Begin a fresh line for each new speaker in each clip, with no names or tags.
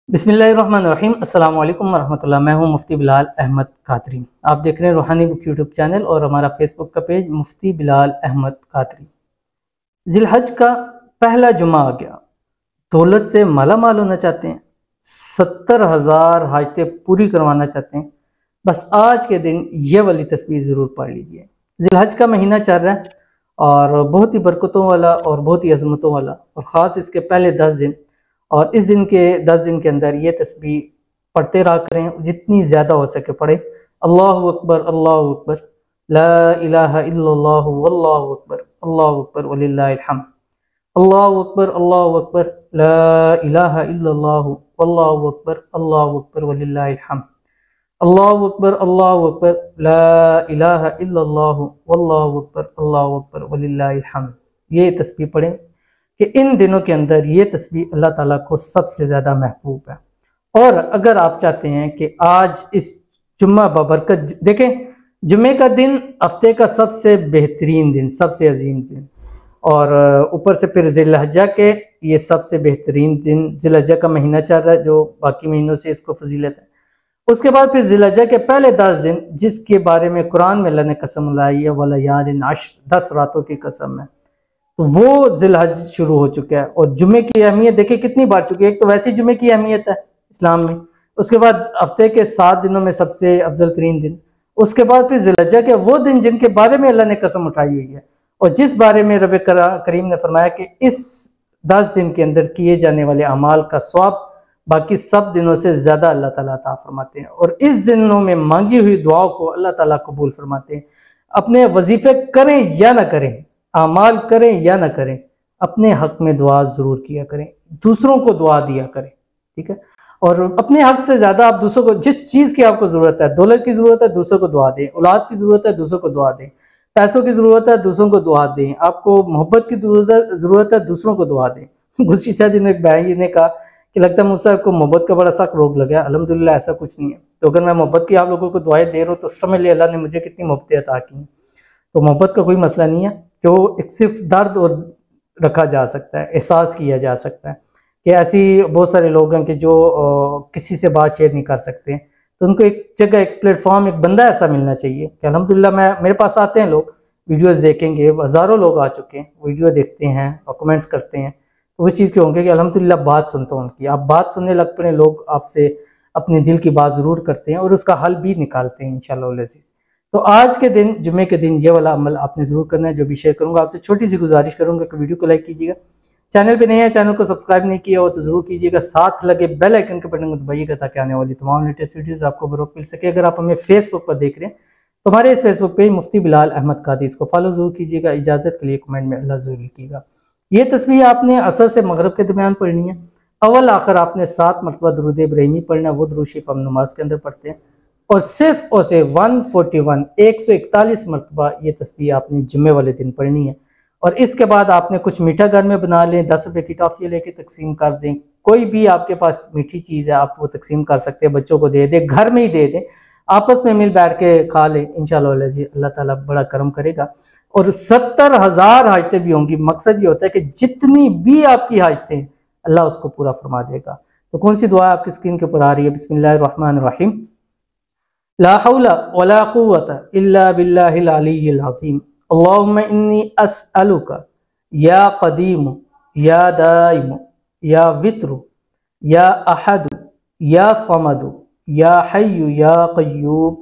बिस्मिल्लाहिर्रहमानिर्रहीम। अस्सलाम वालेकुम वरहमतुल्लाह। मैं हूं मुफ्ती बिलाल अहमद कादरी। आप देख रहे हैं रूहानी बुक यूट्यूब चैनल और हमारा फेसबुक का पेज मुफ्ती बिलाल अहमद कादरी। जिलहज का पहला जुमा आ गया। दौलत से माला माल होना चाहते हैं, 70,000 हाजतें पूरी करवाना चाहते हैं, बस आज के दिन ये वाली तस्वीर ज़रूर पढ़ लीजिए। जिलहज का महीना चल रहा है और बहुत ही बरकतों वाला और बहुत ही अजमतों वाला, और ख़ास इसके पहले 10 दिन और इस दिन के 10 दिन के अंदर ये तस्बीह पढ़ते रहा करें, जितनी ज़्यादा हो सके पढ़े। अल्लाहु अकबर, अल्लाहु अकबर, ला इलाहा इल्लल्लाहु वल्लाहु अकबर, अल्लाहु अकबर वलिल्लाहिल हम्द, अल्लाहु अकबर, अल्लाहु अकबर, ला इलाहा इल्लल्लाहु वल्लाहु अकबर, अल्लाहु अकबर वलिल्लाहिल हम्द, अल्लाहु अकबर, अल्लाहु अकबर, ला इलाहा इल्लल्लाहु वल्लाहु अकबर, अल्लाहु अकबर वलिल्लाहिल हम्द। ये तस्बीह पढ़ें कि इन दिनों के अंदर ये तस्बीह अल्लाह ताला को सबसे ज़्यादा महबूब है। और अगर आप चाहते हैं कि आज इस जुम्मा बबरकत, देखें जुम्मे का दिन हफ्ते का सबसे बेहतरीन दिन, सबसे अजीम दिन, और ऊपर से फिर जिलहज्जा के ये सबसे बेहतरीन दिन, जिलहज्जा का महीना चल रहा है जो बाकी महीनों से इसको फजीलत है। उसके बाद फिर जिलहज्जा के पहले 10 दिन जिसके बारे में कुरान में अल्लाह ने कसम लाई है, वलयालिन अश्र, 10 रातों की कसम है, तो वो जिलहज शुरू हो चुका है। और जुम्मे की अहमियत देखिए कितनी बढ़ चुकी है। एक तो वैसे जुम्मे की अहमियत है इस्लाम में, उसके बाद हफ्ते के 7 दिनों में सबसे अफजल तरीन दिन, उसके बाद फिर जिलहज्जा के वो दिन जिनके बारे में अल्लाह ने कसम उठाई हुई है और जिस बारे में रब करीम ने फरमाया कि इस 10 दिन के अंदर किए जाने वाले अमाल का स्वाब बाकी सब दिनों से ज़्यादा अल्लाह ताला अता फरमाते हैं। और इस दिनों में मांगी हुई दुआओं को अल्लाह ताला कबूल फरमाते हैं। अपने वजीफे करें या ना करें, अमाल करें या ना करें, अपने हक में दुआ ज़रूर किया करें, दूसरों को दुआ दिया करें, ठीक है। और अपने हक से ज़्यादा आप दूसरों को, जिस चीज़ की आपको ज़रूरत है, दौलत की ज़रूरत है दूसरों को दुआ दें, औलाद की ज़रूरत है दूसरों को दुआ दें, पैसों की ज़रूरत है दूसरों को दुआ दें, आपको मोहब्बत की ज़रूरत है दूसरों को दुआ दें। गुज़श्ता दिन एक भाई ने कहा कि लगता है मुझसे आपको मोहब्बत का बड़ा सख्त रोग लगा। अल्हम्दुलिल्लाह ऐसा कुछ नहीं है। तो अगर मैं मोहब्बत की आप लोगों को दुआएं दे रहा हूँ तो समझ लिया अल्लाह ने मुझे कितनी मोहब्बतें अता की हैं। तो मोहब्बत का कोई मसला नहीं है, जो एक सिर्फ दर्द और रखा जा सकता है, एहसास किया जा सकता है कि ऐसी बहुत सारे लोग हैं कि जो किसी से बात शेयर नहीं कर सकते, तो उनको एक जगह, एक प्लेटफॉर्म, एक बंदा ऐसा मिलना चाहिए कि अल्हम्दुलिल्लाह मेरे पास आते हैं लोग, वीडियोस देखेंगे, हज़ारों लोग आ चुके हैं, वीडियो देखते हैं और कमेंट्स करते हैं, तो उस चीज़ के होंगे कि अल्हम्दुलिल्लाह बात सुनता हूँ उनकी, आप बात सुनने लग पड़े, लोग आपसे अपने दिल की बात ज़रूर करते हैं और उसका हल भी निकालते हैं इंशाअल्लाह अज़ीज़। तो आज के दिन, जुम्मे के दिन, ये वाला अमल आपने ज़रूर करना है जो भी शेयर करूँगा। आपसे छोटी सी गुजारिश करूँगा कि वीडियो को लाइक कीजिएगा, चैनल पे नए हैं, चैनल को सब्सक्राइब नहीं किया हो तो ज़रूर कीजिएगा, साथ लगे बेल आइकन के बटन को दबाइएगा ताकि आने वाली तमाम लेटेस्ट वीडियोस आपको बरोबर मिल सके। अगर आप हमें फेसबुक पर देख रहे हैं तो हमारे इस फेसबुक पेज मुफ्ती बिलाल अहमद कादरी, इसको फॉलो ज़रूर कीजिएगा। इजाज़त के लिए कमेंट में अल्लाह ज़रूर लिखिएगा। ये तस्बीह आपने असर से मगरब के दरमियान पढ़नी है। अव्वल आखिर आपने 7 मरतबा दुरूद इब्राहिमी पढ़ना है, वो दुरूद शरीफ हम नमाज के अंदर पढ़ते हैं। और सिर्फ 141 मरतबा ये तस्बीह आपने जुम्मे वाले दिन पढ़नी है। और इसके बाद आपने कुछ मीठा घर में बना लें, 10 रुपये की टॉफ़ी लेके तकसीम कर दें, कोई भी आपके पास मीठी चीज़ है आप वो तकसीम कर सकते हैं, बच्चों को दे दें, घर में ही दे दें, आपस में मिल बैठ के खा लें, इंशाअल्लाह अल्लाह ताला बड़ा करम करेगा। और 70,000 हाजतें भी होंगी। मकसद ये होता है कि जितनी भी आपकी हाजतें अल्लाह उसको पूरा फरमा देगा। तो कौन सी दुआ आपकी स्क्रीन के ऊपर आ रही है? बिस्मिल्लाहिर्रहमानिर्रहीम, ला हौला वला कुव्वता इल्ला बिल्लाहिल अलिय्यिल अज़ीम, अल्लाहुम्मा इन्नी अस्अलुका या क़दीम या दाइम या वित्रु या अहद या समद या हय्यु या क़य्यूम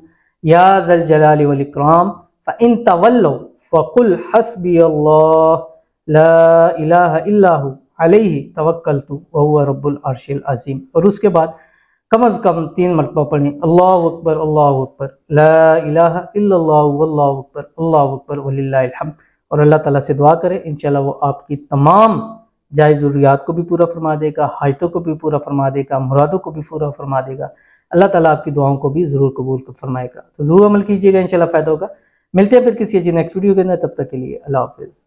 या ज़ल जलाली वल इकराम, फ़इन तवल्लौ फ़कुल हस्बी अल्लाह ला इलाहा इल्ला हु अलैहि तवक्कलतु व हुवा रब्बुल अर्शिल अज़ीम। और उसके बाद कम अज़ कम 3 मरतबा पढ़ें, अल्लाहु अकबर, अल्लाहु अकबर, ला इलाहा इल्लल्लाहु वल्लाहु अकबर, अल्लाहु अकबर वलिल्लाहिल हम्द। और अल्लाह ताला से दुआ करें, इंशाअल्लाह वो आपकी तमाम जायज़ ज़रूरियात को भी पूरा फरमा देगा, हाजतों को भी पूरा फरमा देगा, मुरादों को भी पूरा फरमा देगा। अल्लाह ताला आपकी दुआओं को भी ज़रूर कबूल फरमाएगा। तो ज़रूर अमल कीजिएगा, इंशाअल्लाह फ़ायदा होगा। मिलते हैं फिर किसी नेक्स्ट वीडियो के अंदर, तब तक के लिए अल्लाह हाफ़िज़।